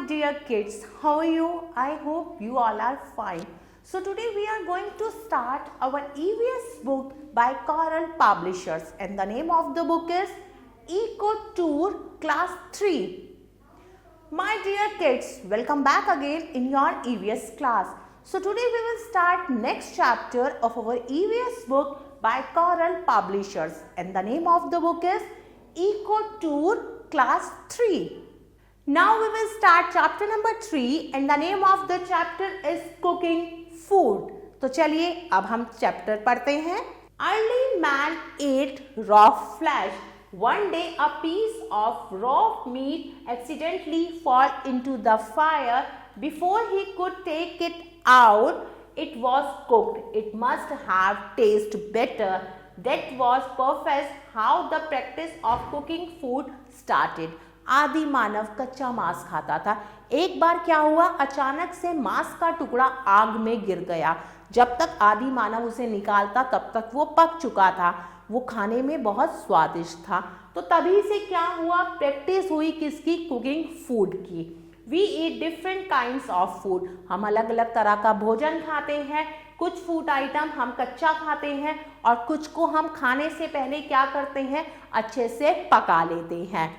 dear kids, how are you? I hope you all are fine. So today we are going to start our EVS book by Coral Publishers, and the name of the book is Eco Tour Class 3. My dear kids, welcome back again in your EVS class. So today we will start next chapter of our EVS book by Coral Publishers, and the name of the book is Eco Tour Class 3. Now we will start chapter number 3 and the name of the chapter is Cooking Food. तो चलिए अब हम chapter पढ़ते हैं. Early man ate raw flesh. One day a piece of raw meat accidentally fell into the fire. Before he could take it out, it was cooked. It must have tasted better. That was perfect how the practice of cooking food started. आदि मानव कच्चा मांस खाता था. एक बार क्या हुआ, अचानक से मांस का टुकड़ा आग में गिर गया. जब तक आदि मानव उसे निकालता तब तक वो पक चुका था. वो खाने में बहुत स्वादिष्ट था. तो तभी से क्या हुआ, प्रैक्टिस हुई किसकी, कुकिंग फूड की. We eat different kinds of food. हम अलग अलग तरह का भोजन खाते हैं. कुछ फूड आइटम हम कच्चा खाते हैं और कुछ को हम खाने से पहले क्या करते हैं, अच्छे से पका लेते हैं.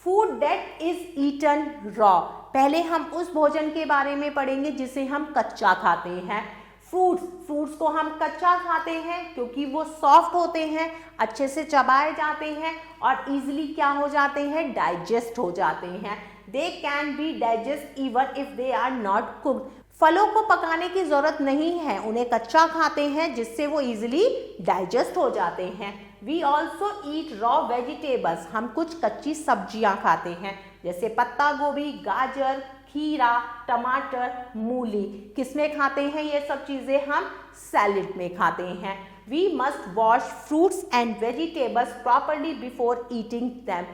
Food that is eaten raw. पहले हम उस भोजन के बारे में पढ़ेंगे जिसे हम कच्चा खाते हैं. फ्रूट्स को हम कच्चा खाते हैं क्योंकि वो सॉफ्ट होते हैं, अच्छे से चबाए जाते हैं और इजीली क्या हो जाते हैं, डाइजेस्ट हो जाते हैं. They can be digest even if they are not cooked. फलों को पकाने की जरूरत नहीं है, उन्हें कच्चा खाते हैं जिससे वो इजीली डाइजेस्ट हो जाते हैं. We also eat raw vegetables. हम कुछ कच्ची सब्जियां खाते हैं जैसे पत्ता गोभी, गाजर, खीरा, टमाटर, मूली. किसमें खाते हैं ये सब चीजें, हम सैलेड में खाते हैं. We must wash fruits and vegetables properly before eating them.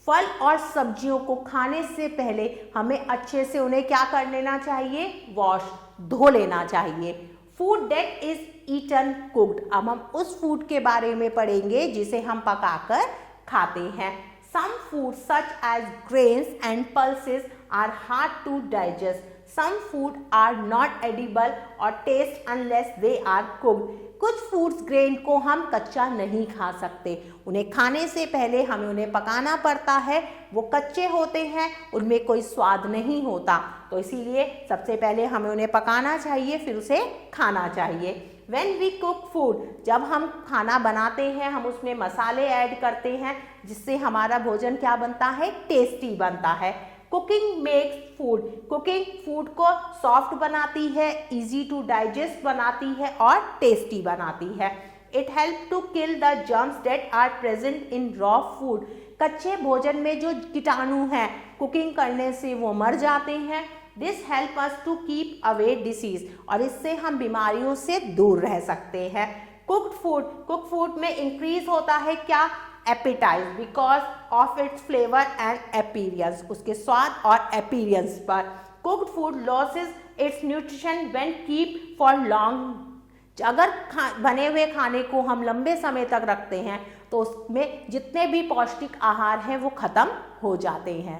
फल और सब्जियों को खाने से पहले हमें अच्छे से उन्हें क्या कर लेना चाहिए, वॉश, धो लेना चाहिए. Food that is eaten cooked. अब हम उस फूड के बारे में पढ़ेंगे जिसे हम पकाकर खाते हैं. Some food such as grains and pulses are hard to digest. Some food are not edible और taste unless they are cooked. कुछ फूड्स ग्रेन को हम कच्चा नहीं खा सकते, उन्हें खाने से पहले हमें उन्हें पकाना पड़ता है. वो कच्चे होते हैं, उनमें कोई स्वाद नहीं होता, तो इसीलिए सबसे पहले हमें उन्हें पकाना चाहिए, फिर उसे खाना चाहिए. When we cook food, जब हम खाना बनाते हैं हम उसमें मसाले ऐड करते हैं जिससे हमारा भोजन क्या बनता है, टेस्टी बनता है. Cooking makes food. Cooking food को सॉफ्ट बनाती है, इजी टू डाइजेस्ट बनाती है और टेस्टी बनाती है. It help to kill the germs that are present in raw food. कच्चे भोजन में जो कीटाणु हैं कुकिंग करने से वो मर जाते हैं. This help us to keep away disease. और इससे हम बीमारियों से दूर रह सकते हैं. कुक फूड में इंक्रीज होता है क्या, appetite, because of its flavour and appearance. उसके स्वाद और अपीयरेंस पर. Cooked food losses its nutrition when keep for long. अगर बने हुए खाने को हम लंबे समय तक रखते हैं तो उसमें जितने भी पौष्टिक आहार हैं वो खत्म हो जाते हैं.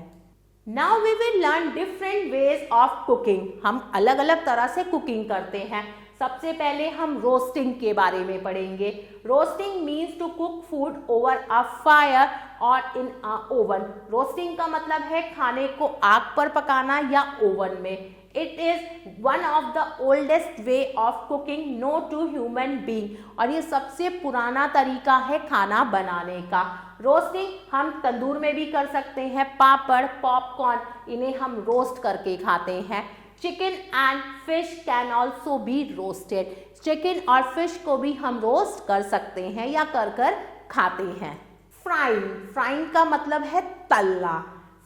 Now we will learn different ways of cooking. हम अलग अलग तरह से कुकिंग करते हैं. सबसे पहले हम रोस्टिंग के बारे में पढ़ेंगे. Roasting means to cook food over a fire और इन अ ओवन. रोस्टिंग का मतलब है खाने को आग पर पकाना या ओवन में. It is one of the oldest way of cooking known to human being. और ये सबसे पुराना तरीका है खाना बनाने का. रोस्टिंग हम तंदूर में भी कर सकते हैं. पापड़, पॉपकॉर्न, इन्हें हम रोस्ट करके खाते हैं. Chicken and fish can also be roasted. Chicken और फिश को भी हम रोस्ट कर सकते हैं या कर खाते हैं. फ्राइंग का मतलब है तलना.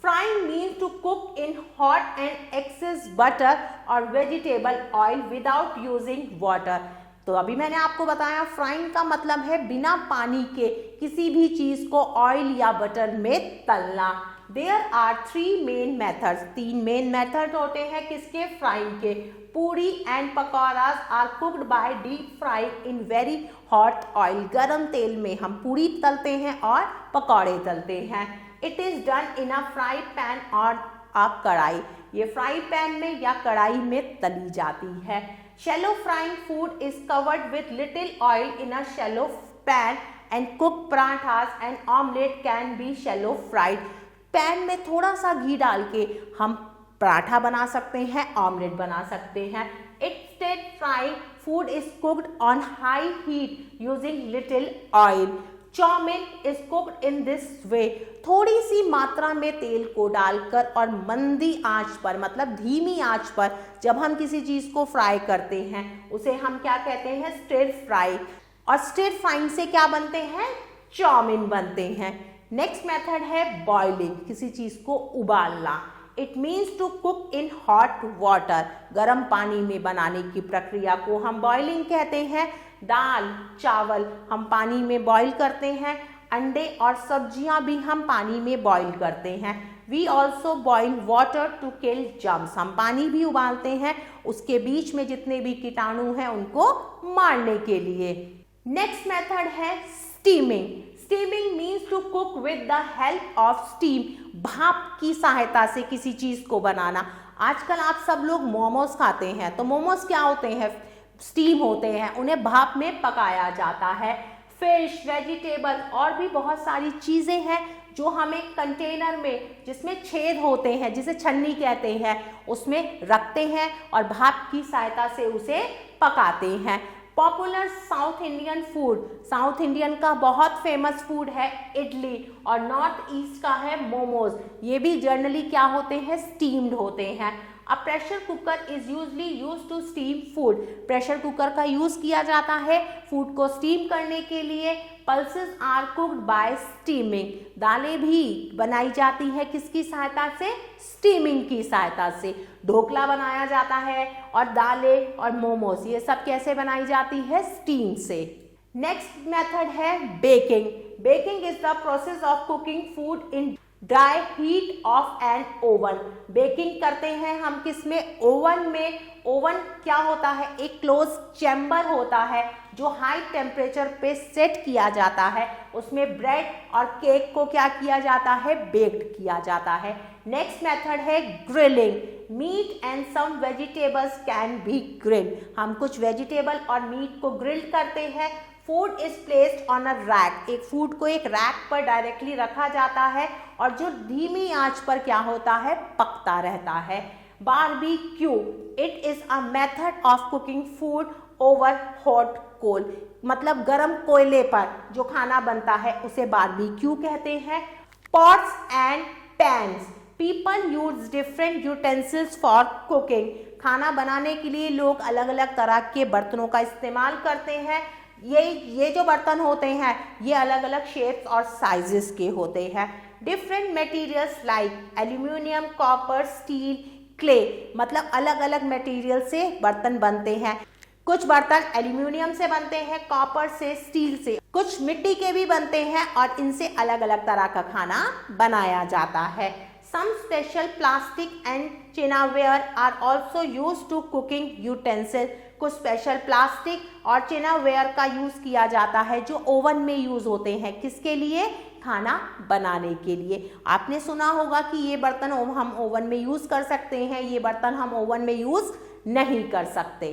Frying means to cook in hot and excess butter और vegetable oil without using water. तो अभी मैंने आपको बताया फ्राइंग का मतलब है बिना पानी के किसी भी चीज को ऑयल या बटर में तलना. There are 3 main methods. 3 main method होते हैं किसके, फ्राइंग के. Puri and pakoras are cooked by deep fry in very hot oil. गरम तेल में हम पूरी तलते हैं और पकौड़े तलते हैं. It is done in a fry pan और अ कढ़ाई. ये फ्राई पैन में या कढ़ाई में तली जाती है। Shallow frying food is covered with little oil in a shallow pan and cook parathas and omelette can be shallow fried. Pan में थोड़ा सा घी डाल के हम पराठा बना सकते हैं, ऑमलेट बना सकते हैं। Instead frying food is cooked on high heat using little oil. Chowmein is cooked in this way. थोड़ी सी मात्रा में तेल को डालकर और मंदी आंच पर, मतलब धीमी आंच पर जब हम किसी चीज को फ्राई करते हैं उसे हम क्या कहते हैं, स्टिर फ्राई। और स्टिर फ्राइंग से क्या बनते हैं, चाउमीन बनते हैं। नेक्स्ट मेथड है बॉइलिंग, किसी चीज को उबालना। It means to cook in hot water, गर्म पानी में बनाने की प्रक्रिया को हम बॉइलिंग कहते हैं। दाल चावल हम पानी में बॉईल करते हैं, अंडे और सब्जियां भी हम पानी में बॉईल करते हैं। We also boil water to kill germs, हम पानी भी उबालते हैं उसके बीच में जितने भी कीटाणु हैं उनको मारने के लिए। नेक्स्ट मेथड है steaming. Steaming means to cook with the help of steam, भाप की सहायता से किसी चीज को बनाना। आजकल आप सब लोग मोमोज खाते हैं, तो मोमोज क्या होते हैं, स्टीम होते हैं, उन्हें भाप में पकाया जाता है। फिश, वेजिटेबल और भी बहुत सारी चीजें हैं जो हमें कंटेनर में, जिसमें छेद होते हैं, जिसे छन्नी कहते हैं, उसमें रखते हैं और भाप की सहायता से उसे पकाते हैं। Popular south Indian food, south Indian का बहुत फेमस फूड है इडली और नॉर्थ ईस्ट का है मोमोज। ये भी जनरली क्या होते हैं, स्टीम्ड होते हैं। A pressure cooker is usually use to steam food, pressure cooker का यूज किया जाता है फूड को स्टीम करने के लिए। Pulses are cooked by steaming, दालें भी बनाई जाती है किसकी सहायता से, स्टीमिंग की सहायता से। ढोकला बनाया जाता है और दालें और मोमोज ये सब कैसे बनाई जाती है, स्टीम से। नेक्स्ट मेथड है baking. Baking is the process of cooking food in dry heat of an oven. Baking करते हैं हम किसमें, ओवन में। ओवन क्या होता है, एक क्लोज चैम्बर होता है जो हाई टेम्परेचर पे सेट किया जाता है। उसमें ब्रेड और केक को क्या किया जाता है, बेक्ड किया जाता है। नेक्स्ट मेथड है grilling. Meat and some vegetables can be grilled, हम कुछ वेजिटेबल और मीट को ग्रिल्ड करते हैं। Food is placed on a rack, एक फूड को एक रैक पर डायरेक्टली रखा जाता है और जो धीमी आंच पर क्या होता है, पकता रहता है। Barbecue, it is a method of cooking food over hot coal, मतलब गर्म कोयले पर जो खाना बनता है उसे बारबेक्यू कहते हैं। Pots and pans, people use different utensils for cooking, खाना बनाने के लिए लोग अलग अलग तरह के बर्तनों का इस्तेमाल करते हैं। ये जो बर्तन होते हैं ये अलग अलग शेप्स और साइजेस के होते हैं। Different materials like aluminium, copper, steel, clay, मतलब अलग अलग मटेरियल से बर्तन बनते हैं। कुछ बर्तन एल्यूमिनियम से बनते हैं, कॉपर से, स्टील से, कुछ मिट्टी के भी बनते हैं और इनसे अलग अलग तरह का खाना बनाया जाता है। Some special plastic and chinaware are also used to cooking utensils. कुछ स्पेशल प्लास्टिक और चिनावेयर का यूज किया जाता है जो ओवन में यूज होते हैं, किसके लिए, खाना बनाने के लिए। आपने सुना होगा कि ये बर्तन हम ओवन में यूज कर सकते हैं, ये बर्तन हम ओवन में यूज नहीं कर सकते।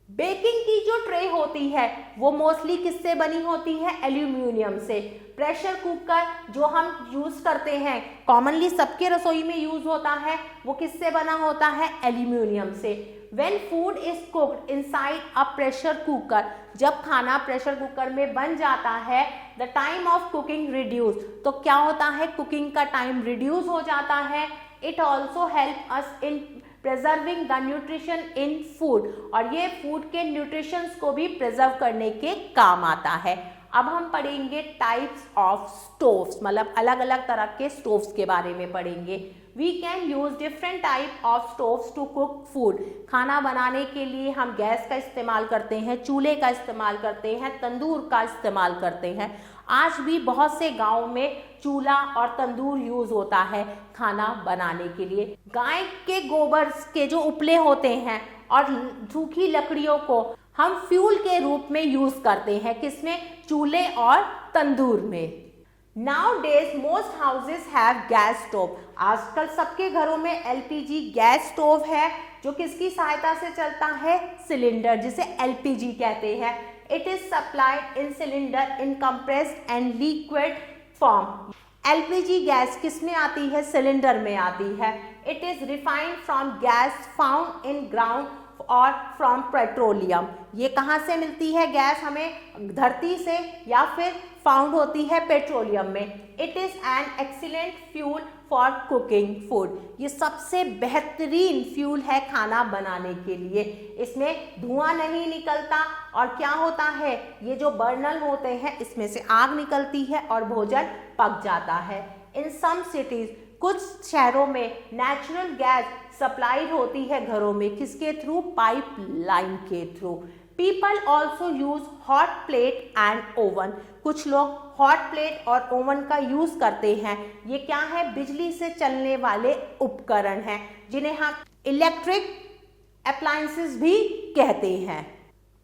बेकिंग की जो ट्रे होती है वो मोस्टली किससे बनी होती है, एल्यूमिनियम से। प्रेशर कुकर जो हम यूज करते हैं, कॉमनली सबके रसोई में यूज होता है, वो किससे बना होता है, एल्यूमिनियम से। When food is cooked inside a pressure cooker, जब खाना प्रेशर कुकर में बन जाता है, the time of cooking reduce, तो क्या होता है, कुकिंग का टाइम रिड्यूस हो जाता है। It also help us in preserving the nutrition in food, और ये फूड के न्यूट्रिशंस को भी प्रिजर्व करने के काम आता है। अब हम पढ़ेंगे टाइप्स ऑफ स्टोव्स, मतलब अलग अलग तरह के स्टोव्स के बारे में पढ़ेंगे। We can use different type of stoves to cook food, खाना बनाने के लिए हम गैस का इस्तेमाल करते हैं, चूल्हे का इस्तेमाल करते हैं, तंदूर का इस्तेमाल करते हैं। आज भी बहुत से गाँव में चूल्हा और तंदूर यूज होता है खाना बनाने के लिए। गाय के गोबर के जो उपले होते हैं और सूखी लकड़ियों को हम फ्यूल के रूप में यूज करते हैं, किसमें, चूल्हे और तंदूर में। Nowadays most houses have gas stove. आजकल सबके घरों में LPG गैस स्टोव है जो किसकी सहायता से चलता है, सिलेंडर, जिसे LPG कहते हैं. It is supplied in cylinder in compressed and liquid form. LPG gas किस में आती है, सिलेंडर में आती है. It is refined from gas found in ground और फ्रॉम पेट्रोलियम. ये कहाँ से मिलती है गैस, हमें धरती से या फिर फाउंड होती है पेट्रोलियम में. It is an excellent fuel for cooking food. ये सबसे बेहतरीन फ्यूल है खाना बनाने के लिए. इसमें धुआं नहीं निकलता और क्या होता है, ये जो बर्नल होते हैं इसमें से आग निकलती है और भोजन पक जाता है. इन सम सिटीज, कुछ शहरों में नेचुरल गैस सप्लाई होती है घरों में, किसके थ्रू, पाइप लाइन के through. People also use hot plate and oven. कुछ लोग हॉट प्लेट और ओवन का यूज करते हैं. ये क्या है, बिजली से चलने वाले उपकरण हैं जिन्हें हम इलेक्ट्रिक अप्लायंसेस भी कहते हैं.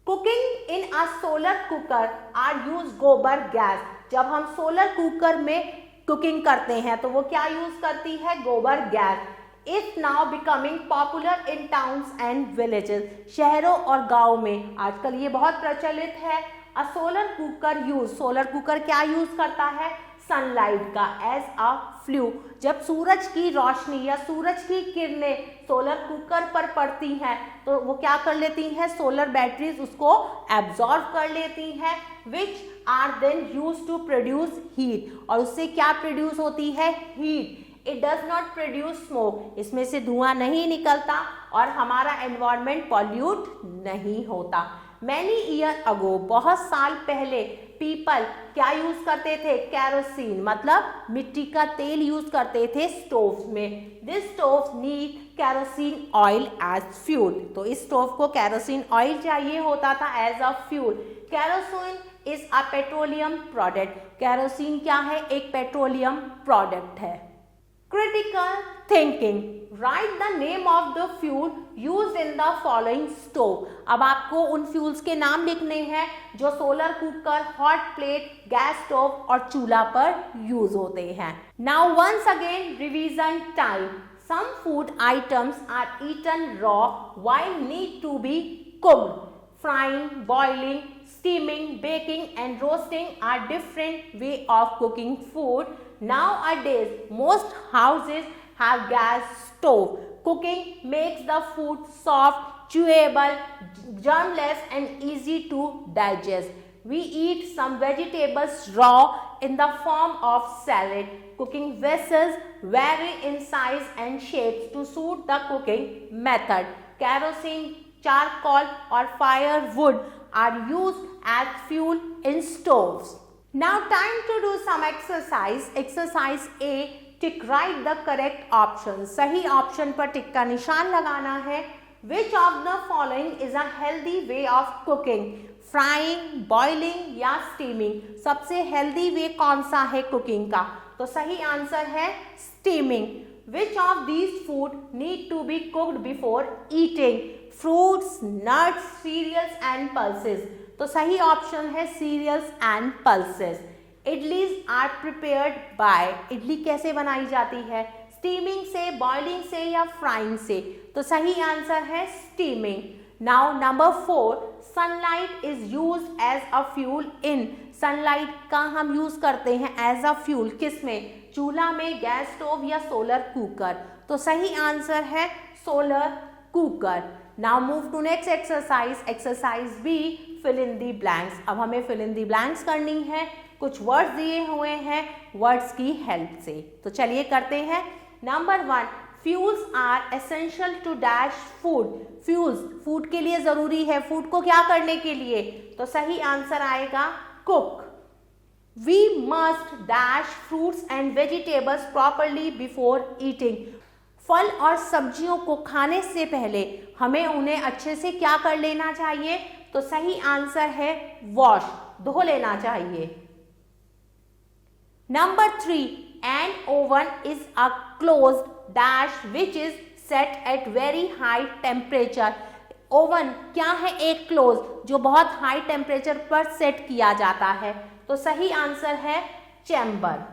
Cooking in a solar cooker or use gobar gas. जब हम सोलर कुकर में कुकिंग करते हैं तो वो क्या यूज करती है, गोबर gas. It now becoming popular in towns and villages. शहरों और गांव में आजकल ये बहुत प्रचलित है. अ solar cooker use, solar cooker क्या यूज करता है, सनलाइट का एज अ फ्लू. जब सूरज की रोशनी या सूरज की किरणें सोलर कुकर पर पड़ती हैं तो वो क्या कर लेती हैं, सोलर बैटरीज उसको एब्जॉर्ब कर लेती हैं, which are then use to produce heat. और उससे क्या प्रोड्यूस होती है, heat. It does not produce smoke. इसमें से धुआं नहीं निकलता और हमारा एनवायरमेंट पॉल्यूट नहीं होता. मैनी ईयर अगो, बहुत साल पहले, पीपल क्या यूज करते थे, कैरोसिन, मतलब मिट्टी का तेल यूज करते थे स्टोव में. This stove need kerosene oil as fuel. तो इस स्टोव को कैरोसिन ऑयल चाहिए होता था as a fuel. Kerosene is a petroleum product. कैरोसिन क्या है, एक पेट्रोलियम प्रोडक्ट है. Critical thinking. Write the name of the fuel used in the following stove. अब आपको उन फ्यूल्स के नाम लिखने हैं जो solar cooker, hot plate, gas stove और चूल्हा पर यूज होते हैं. Now once again revision time. Some food items are eaten raw while need to be cooked. Frying, boiling, steaming, baking and roasting are different way of cooking food. Nowadays, most houses have gas stove. Cooking makes the food soft, chewable, germless and easy to digest. We eat some vegetables raw in the form of salad. Cooking vessels vary in size and shapes to suit the cooking method. Kerosene, charcoal or firewood are used as fuel in stoves. Now time to do some exercise. Exercise A. Tick right the correct option. सही option पर टिक का निशान लगाना है. Which of the following is a healthy way of cooking? Frying, boiling या steaming. सबसे healthy way कौन सा है कुकिंग का? तो सही आंसर है steaming. Which of these food need to be cooked before eating? Fruits, nuts, cereals and pulses. तो सही ऑप्शन है cereals and pulses. Idlis are prepared by. Idli कैसे बनाई जाती है, स्टीमिंग से, बॉइलिंग से या फ्राइंग से. तो सही आंसर है steaming. Now number 4. Sunlight is used as a fuel in. Sunlight का हम यूज करते हैं एज अ फ्यूल किस में, चूल्हा में, गैस स्टोव या सोलर कुकर. तो सही आंसर है solar cooker. Now move to next exercise. Exercise B, fill in the blanks. अब हमें फिल इन दी ब्लैंक्स करनी है. कुछ वर्ड्स दिए हुए हैं वर्ड्स की हेल्प से. तो चलिए करते हैं. Number 1. Fuels are essential to dash food. Fuels food के लिए जरूरी है. फूड को क्या करने के लिए, तो सही आंसर आएगा cook. We must dash fruits and vegetables properly before eating. फल और सब्जियों को खाने से पहले हमें उन्हें अच्छे से क्या कर लेना चाहिए, तो सही आंसर है वॉश, धो लेना चाहिए. Number 3. An oven is a closed dash which is set at very high temperature. Oven क्या है, एक क्लोज जो बहुत हाई टेम्परेचर पर सेट किया जाता है. तो सही आंसर है chamber.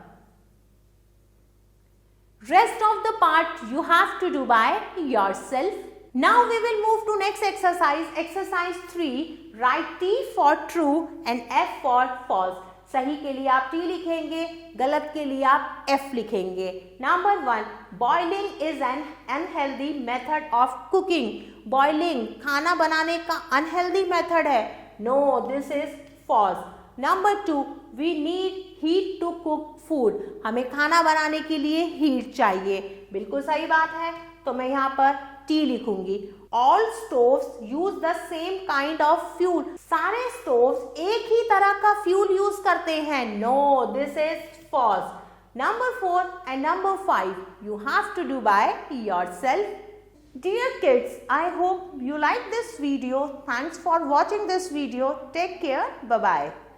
Rest of the part you have to do by yourself. Now we will move to next exercise. Exercise 3. Write T for true and F for false. सही के लिए आप T लिखेंगे, गलत के लिए आप F लिखेंगे. Number 1. Boiling is an unhealthy method of cooking. Boiling खाना बनाने का unhealthy method है. No, this is false. Number 2. We need heat to cook food. हमें खाना बनाने के लिए heat चाहिए. बिल्कुल सही बात है, तो मैं यहाँ पर T लिखूंगी. All stoves use the same kind of fuel. सारे stoves एक ही तरह का fuel use करते हैं. No, this is false. Number 4 and number 5 you have to do by yourself. Dear kids, I hope you like this video. Thanks for watching this video. Take care. Bye bye.